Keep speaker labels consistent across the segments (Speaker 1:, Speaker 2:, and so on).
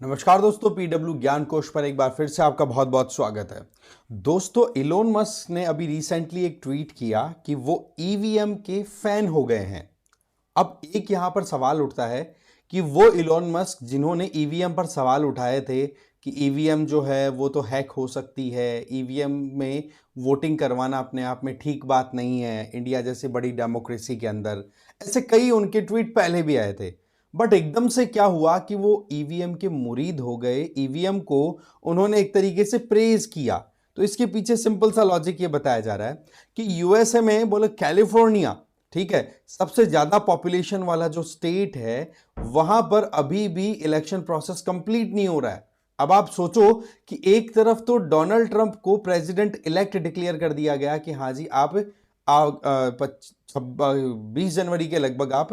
Speaker 1: नमस्कार दोस्तों, पीडब्ल्यू ज्ञान कोश पर एक बार फिर से आपका बहुत बहुत स्वागत है। दोस्तों, इलोन मस्क ने अभी रिसेंटली एक ट्वीट किया कि वो ईवीएम के फैन हो गए हैं। अब एक यहां पर सवाल उठता है कि वो इलोन मस्क जिन्होंने ईवीएम पर सवाल उठाए थे कि ईवीएम जो है वो तो हैक हो सकती है, ईवीएम में वोटिंग करवाना अपने आप में ठीक बात नहीं है इंडिया जैसी बड़ी डेमोक्रेसी के अंदर, ऐसे कई उनके ट्वीट पहले भी आए थे। बट एकदम से क्या हुआ कि वो ईवीएम के मुरीद हो गए, ईवीएम को उन्होंने एक तरीके से प्रेज किया। तो इसके पीछे सिंपल सा लॉजिक ये बताया जा रहा है कि यूएसए में बोले कैलिफोर्निया, ठीक है, सबसे ज्यादा पॉपुलेशन वाला जो स्टेट है, वहां पर अभी भी इलेक्शन प्रोसेस कंप्लीट नहीं हो रहा है। अब आप सोचो कि एक तरफ तो डोनाल्ड ट्रंप को प्रेसिडेंट इलेक्ट डिक्लेयर कर दिया गया कि हाँ जी आप 20 जनवरी के लगभग आप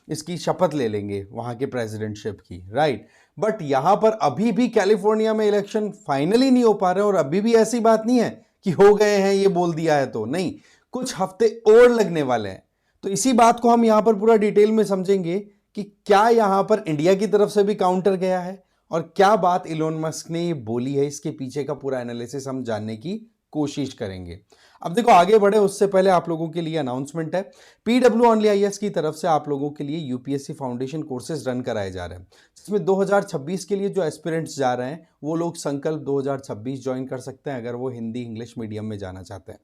Speaker 1: इसकी शपथ ले लेंगे वहां के प्रेसिडेंटशिप की, राइट। बट यहां पर अभी भी कैलिफोर्निया में इलेक्शन फाइनली नहीं हो पा रहे और अभी भी ऐसी बात नहीं है कि हो गए हैं, ये बोल दिया है तो नहीं, कुछ हफ्ते और लगने वाले हैं। तो इसी बात को हम यहां पर पूरा डिटेल में समझेंगे कि क्या यहां पर इंडिया की तरफ से भी काउंटर गया है और क्या बात इलोन मस्क ने ये बोली है, इसके पीछे का पूरा एनालिसिस हम जानने की कोशिश करेंगे। अब देखो, आगे बढ़े उससे पहले आप लोगों के लिए अनाउंसमेंट है। पीडब्ल्यू ओनली आईएएस की तरफ से आप लोगों के लिए यूपीएससी फाउंडेशन कोर्सेज रन कराए जा रहे हैं, जिसमें 2026 के लिए जो एस्पिरेंट्स जा रहे हैं वो लोग संकल्प 2026 ज्वाइन कर सकते हैं अगर वो हिंदी इंग्लिश मीडियम में जाना चाहते हैं।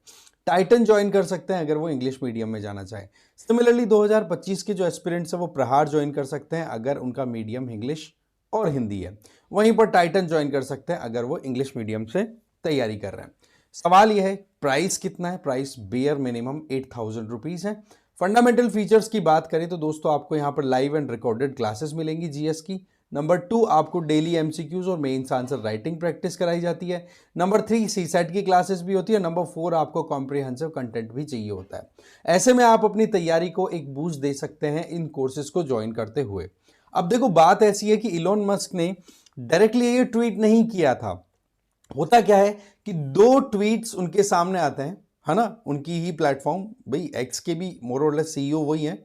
Speaker 1: टाइटन ज्वाइन कर सकते हैं अगर वो इंग्लिश मीडियम में जाना चाहें। सिमिलरली 2025 के जो एस्पिरेंट्स हैं वो प्रहार ज्वाइन कर सकते हैं अगर उनका मीडियम इंग्लिश और हिंदी है। वहीं पर टाइटन ज्वाइन कर सकते हैं अगर वो इंग्लिश मीडियम से तैयारी कर रहे हैं। सवाल यह है प्राइस कितना है। प्राइस बेयर मिनिमम 8,000 रुपीज है। फंडामेंटल फीचर्स की बात करें तो दोस्तों आपको यहां पर लाइव एंड रिकॉर्डेड क्लासेस मिलेंगी जीएस की। नंबर 2, आपको डेली एमसीक्यूज और मेंस आंसर राइटिंग प्रैक्टिस कराई जाती है। नंबर 3, सीसेट की क्लासेस भी होती है। नंबर 4, आपको कॉम्प्रिहेंसिव कंटेंट भी चाहिए होता है। ऐसे में आप अपनी तैयारी को एक बूस्ट दे सकते हैं इन कोर्सेज को ज्वाइन करते हुए। अब देखो, बात ऐसी है कि इलोन मस्क ने डायरेक्टली ये ट्वीट नहीं किया था। होता क्या है कि दो ट्वीट्स उनके सामने आते हैं, है ना, उनकी ही प्लेटफॉर्म, भाई एक्स के भी मोर और लेस सीईओ वही हैं,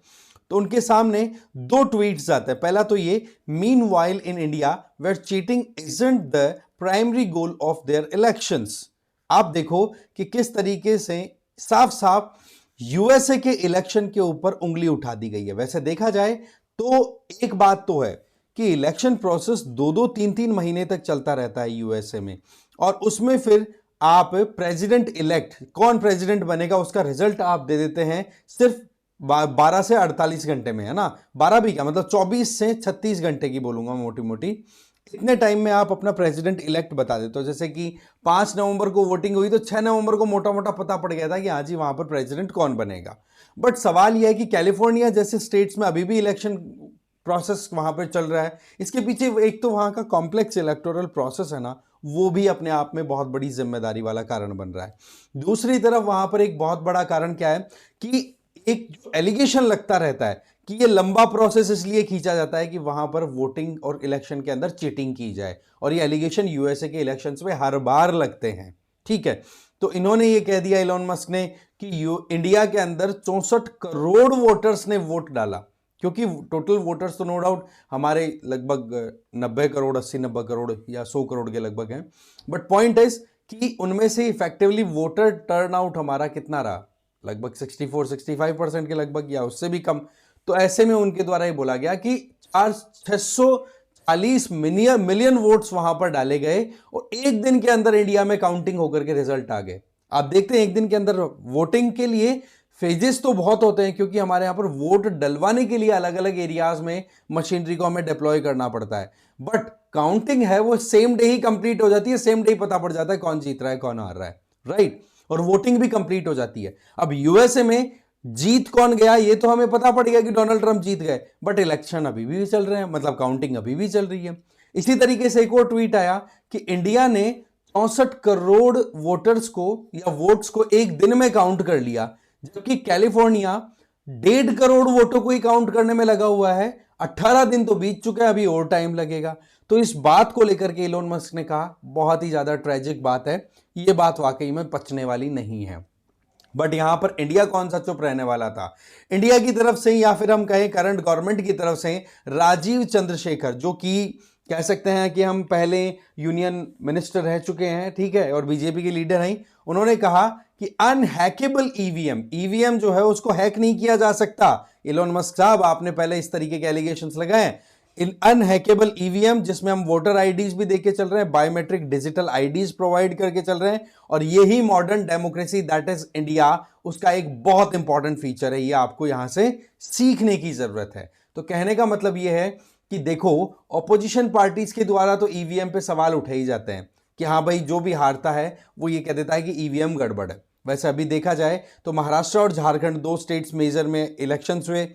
Speaker 1: तो उनके सामने दो ट्वीट्स आते हैं। पहला तो ये, meanwhile in India where cheating isn't the primary goal of their elections. आप देखो कि किस तरीके से साफ साफ यूएसए के इलेक्शन के ऊपर उंगली उठा दी गई है। वैसे देखा जाए तो एक बात तो है कि इलेक्शन प्रोसेस 2-3 महीने तक चलता रहता है यूएसए में, और उसमें फिर आप प्रेसिडेंट इलेक्ट, कौन प्रेसिडेंट बनेगा उसका रिजल्ट आप दे देते हैं सिर्फ 12 से 48 घंटे में, है ना। 12 भी क्या, मतलब 24 से 36 घंटे की बोलूंगा मोटी मोटी, इतने टाइम में आप अपना प्रेसिडेंट इलेक्ट बता देते हो। जैसे कि 5 नवंबर को वोटिंग हुई तो 6 नवंबर को मोटा मोटा पता पड़ गया था कि हाँ जी वहां पर प्रेसिडेंट कौन बनेगा। बट सवाल यह है कि कैलिफोर्निया जैसे स्टेट्स में अभी भी इलेक्शन प्रोसेस वहां पर चल रहा है। इसके पीछे एक तो वहां का कॉम्प्लेक्स इलेक्टोरल प्रोसेस है ना, वो भी अपने आप में बहुत बड़ी जिम्मेदारी वाला कारण बन रहा है। दूसरी तरफ वहां पर एक बहुत बड़ा कारण क्या है कि एक एलिगेशन लगता रहता है कि ये लंबा प्रोसेस इसलिए खींचा जाता है कि वहां पर वोटिंग और इलेक्शन के अंदर चीटिंग की जाए, और ये एलिगेशन यूएसए के इलेक्शंस में हर बार लगते हैं, ठीक है। तो इन्होंने ये कह दिया इलोन मस्क ने कि इंडिया के अंदर 64 करोड़ वोटर्स ने वोट डाला, क्योंकि टोटल वोटर्स तो नो डाउट हमारे लगभग 90 करोड़, 80-90 करोड़ या 100 करोड़ के लगभग हैं। बट पॉइंट इज कि उनमें से इफेक्टिवली वोटर टर्नआउट हमारा कितना रहा, लगभग 64-65% के लगभग या उससे भी कम। तो ऐसे में उनके द्वारा ये बोला गया कि 640 मिलियन वोट्स वहां पर डाले गए और एक दिन के अंदर इंडिया में काउंटिंग होकर के रिजल्ट आ गए। आप देखते हैं एक दिन के अंदर वोटिंग के लिए फेजेस तो बहुत होते हैं, क्योंकि हमारे यहां पर वोट डलवाने के लिए अलग अलग एरियाज में मशीनरी को हमें डिप्लॉय करना पड़ता है। बट काउंटिंग है वो सेम डे ही कंप्लीट हो जाती है, सेम डे ही पता पड़ जाता है कौन जीत रहा है कौन हार रहा है, राइट। और वोटिंग भी कंप्लीट हो जाती है। अब यूएसए में जीत कौन गया ये तो हमें पता पड़ गया कि डोनाल्ड ट्रंप जीत गए, बट इलेक्शन अभी भी चल रहे हैं, मतलब काउंटिंग अभी भी चल रही है। इसी तरीके से एक और ट्वीट आया कि इंडिया ने 64 करोड़ वोटर्स को या वोट्स को एक दिन में काउंट कर लिया, जबकि कैलिफोर्निया 1.5 करोड़ वोटों को ही काउंट करने में लगा हुआ है। 18 दिन तो बीत चुके हैं, अभी और टाइम लगेगा। तो इस बात को लेकर के इलोन मस्क ने कहा बहुत ही ज्यादा ट्रेजिक बात है, ये बात वाकई में पचने वाली नहीं है। बट यहां पर इंडिया कौन सा चुप रहने वाला था। इंडिया की तरफ से या फिर हम कहें करंट गवर्नमेंट की तरफ से राजीव चंद्रशेखर, जो कि कह सकते हैं कि हम पहले यूनियन मिनिस्टर रह चुके हैं, ठीक है, और बीजेपी के लीडर हैं। उन्होंने कहा कि अनहैकेबल ईवीएम, ईवीएम जो है उसको हैक नहीं किया जा सकता। इलोन मस्क साहब, आपने पहले इस तरीके के एलिगेशंस लगाए। अनहैकेबल ईवीएम जिसमें हम वोटर आईडीज भी देके चल रहे हैं, बायोमेट्रिक डिजिटल आईडीज प्रोवाइड करके चल रहे हैं, और यही modern democracy that is India, उसका एक बहुत इंपॉर्टेंट फीचर है। ये आपको यहां से सीखने की जरूरत है। तो कहने का मतलब यह है कि देखो, ऑपोजिशन पार्टीज के द्वारा तो ईवीएम पे सवाल उठे ही जाते हैं कि हाँ भाई, जो भी हारता है वो ये कह देता है कि ईवीएम गड़बड़ है। वैसे अभी देखा जाए तो महाराष्ट्र और झारखंड, दो स्टेट्स मेजर में इलेक्शंस हुए,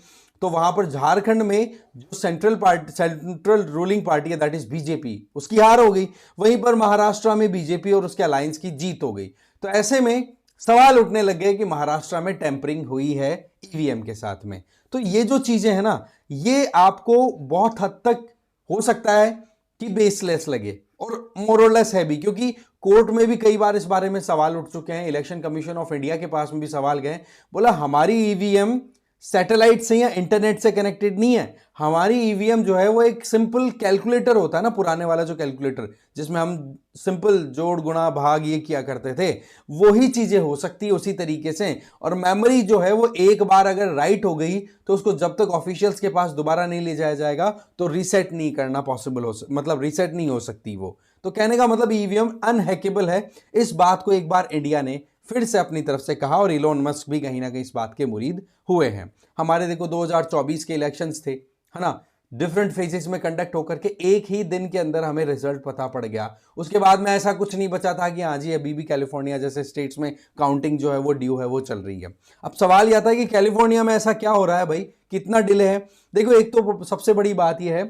Speaker 1: तो वहां पर झारखंड में जो सेंट्रल रूलिंग पार्टी है दैट इज बीजेपी, उसकी हार हो गई। वहीं पर महाराष्ट्र में बीजेपी और उसके अलायंस की जीत हो गई। तो ऐसे में सवाल उठने लग गए कि महाराष्ट्र में टेम्परिंग हुई है ईवीएम के साथ में। तो ये जो चीजें हैं ना, ये आपको बहुत हद तक हो सकता है कि बेसलेस लगे, और मोरलेस है भी, क्योंकि कोर्ट में भी कई बार इस बारे में सवाल उठ चुके हैं। इलेक्शन कमीशन ऑफ इंडिया के पास में भी सवाल गए, बोला हमारी ईवीएम सैटेलाइट से या इंटरनेट से कनेक्टेड नहीं है। हमारी ईवीएम जो है वो एक सिंपल कैलकुलेटर होता है ना, पुराने वाला जो कैलकुलेटर जिसमें हम सिंपल जोड़ गुणा भाग ये किया करते थे, वही चीजें हो सकती है उसी तरीके से। और मेमोरी जो है वो एक बार अगर राइट हो गई तो उसको जब तक ऑफिशियल्स के पास दोबारा नहीं ले जाया जाएगा तो रीसेट नहीं करना पॉसिबल मतलब रीसेट नहीं हो सकती वो। तो कहने का मतलब ईवीएम अनहैकेबल है। इस बात को एक बार इंडिया ने फिर से अपनी तरफ से कहा, और इलोन मस्क भी कहीं ना कहीं इस बात के मुरीद हुए हैं। हमारे देखो 2024 के इलेक्शंस थे, है ना, डिफरेंट फेजेस में कंडक्ट होकर के एक ही दिन के अंदर हमें रिजल्ट पता पड़ गया। उसके बाद में ऐसा कुछ नहीं बचा था कि हाँ जी अभी भी कैलिफोर्निया जैसे स्टेट्स में काउंटिंग जो है वो ड्यू है, वो चल रही है। अब सवाल यह आता है कि कैलिफोर्निया में ऐसा क्या हो रहा है भाई, कितना डिले है। देखो, एक तो सबसे बड़ी बात यह है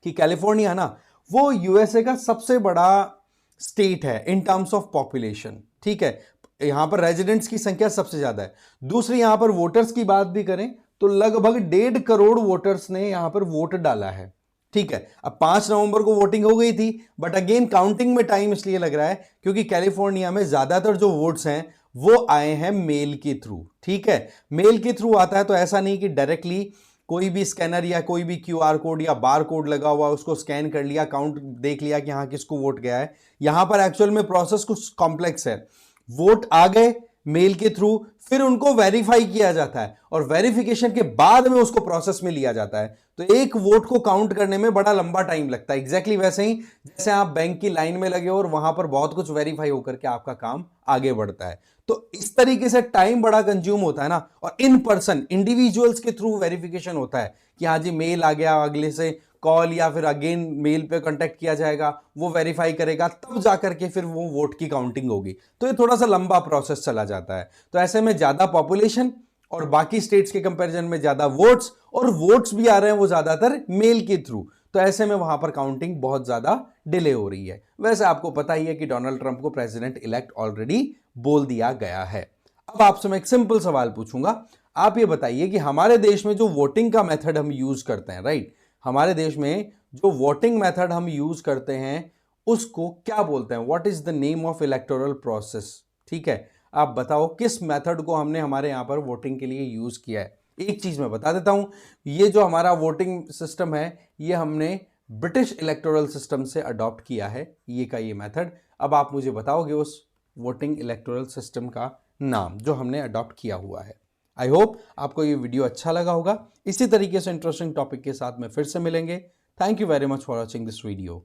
Speaker 1: कि कैलिफोर्निया ना वो यूएसए का सबसे बड़ा स्टेट है इन टर्म्स ऑफ पॉपुलेशन, ठीक है, यहां पर रेजिडेंट्स की संख्या सबसे ज्यादा है। दूसरी, यहां पर वोटर्स की बात भी करें तो लगभग 1.5 करोड़ वोटर्स ने यहां पर वोट डाला है, ठीक है। अब 5 नवंबर को वोटिंग हो गई थी, बट अगेन काउंटिंग में टाइम इसलिए लग रहा है क्योंकि कैलिफोर्निया में ज्यादातर जो वोट्स हैं वो आए हैं मेल के थ्रू, ठीक है। मेल के थ्रू आता है तो ऐसा नहीं कि डायरेक्टली कोई भी स्कैनर या कोई भी क्यूआर कोड या बार कोड लगा हुआ उसको स्कैन कर लिया, काउंट देख लिया कि हाँ किसको वोट गया है। यहां पर एक्चुअल में प्रोसेस कुछ कॉम्प्लेक्स है। वोट आ गए मेल के थ्रू, फिर उनको वेरीफाई किया जाता है, और वेरिफिकेशन के बाद में उसको प्रोसेस में लिया जाता है। तो एक वोट को काउंट करने में बड़ा लंबा टाइम लगता है। एग्जैक्टली वैसे ही जैसे आप बैंक की लाइन में लगे हो और वहां पर बहुत कुछ वेरीफाई होकर के आपका काम आगे बढ़ता है। तो इस तरीके से टाइम बड़ा कंज्यूम होता है ना, और इन पर्सन इंडिविजुअल्स के थ्रू वेरिफिकेशन होता है कि हाँ जी मेल आ गया, अगले से कॉल या फिर अगेन मेल पे कांटेक्ट किया जाएगा, वो वेरीफाई करेगा, तब जाकर के फिर वो वोट की काउंटिंग होगी। तो ये थोड़ा सा लंबा प्रोसेस चला जाता है। तो ऐसे में ज्यादा पॉपुलेशन और बाकी स्टेट्स के कंपैरिजन में ज्यादा वोट्स, और वोट्स भी आ रहे हैं वो ज्यादातर मेल के थ्रू, तो ऐसे में वहां पर काउंटिंग बहुत ज्यादा डिले हो रही है। वैसे आपको पता ही है कि डोनाल्ड ट्रंप को प्रेसिडेंट इलेक्ट ऑलरेडी बोल दिया गया है। अब आपसे मैं एक सिंपल सवाल पूछूंगा, आप ये बताइए कि हमारे देश में जो वोटिंग का मेथड हम यूज करते हैं, राइट, हमारे देश में जो वोटिंग मेथड हम यूज करते हैं उसको क्या बोलते हैं? What is the name of electoral process? ठीक है, आप बताओ किस मेथड को हमने हमारे यहां पर वोटिंग के लिए यूज किया है। एक चीज मैं बता देता हूं, ये जो हमारा वोटिंग सिस्टम है ये हमने ब्रिटिश इलेक्टोरल सिस्टम से अडॉप्ट किया है, ये का ये मेथड। अब आप मुझे बताओगे उस वोटिंग इलेक्टोरल सिस्टम का नाम जो हमने अडॉप्ट किया हुआ है। आई होप आपको ये वीडियो अच्छा लगा होगा। इसी तरीके से इंटरेस्टिंग टॉपिक के साथ में फिर से मिलेंगे। Thank you very much for watching this video.